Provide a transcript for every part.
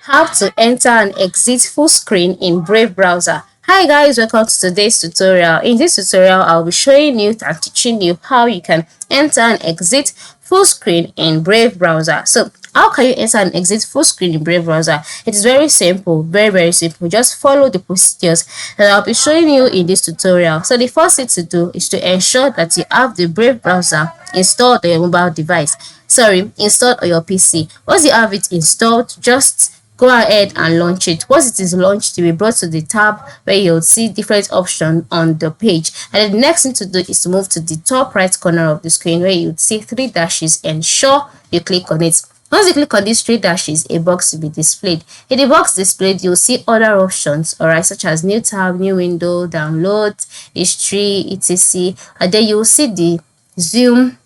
How to enter and exit full screen in Brave browser. Hi guys, welcome to today's tutorial. In this tutorial, I'll be showing you and teaching you how you can enter and exit full screen in Brave browser. So how can you enter and exit full screen in Brave browser? It is very simple, very simple. Just follow the procedures that I'll be showing you in this tutorial. So the first thing to do is to ensure that you have the Brave browser installed on your mobile device. Installed on your PC. Once you have it installed, just go ahead and launch it. Once it is launched, you'll be brought to the tab where you'll see different options on the page. And then the next thing to do is to move to the top right corner of the screen where you'd see three dashes. Ensure you click on it. Once you click on these three dashes, a box will be displayed. In the box displayed, you'll see other options, alright, such as new tab, new window, download, history, etc. And then you'll see the zoom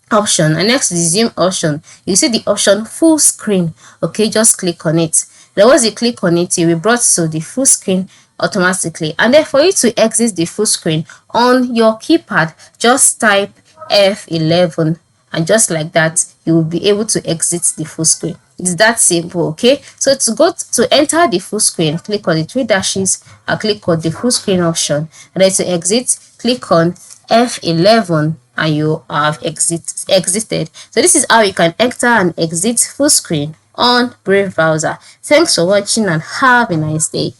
option, and next to the zoom option you see the option full screen. Okay, just click on it. Then once you click on it, you'll be brought to the full screen automatically. And then for you to exit the full screen on your keypad, just type F11, and just like that you will be able to exit the full screen. It's that simple. Okay, so to enter the full screen, click on the three dashes and click on the full screen option, and then to exit, click on F11 and you have exited. So this is how you can enter and exit full screen on Brave browser. Thanks for watching and have a nice day.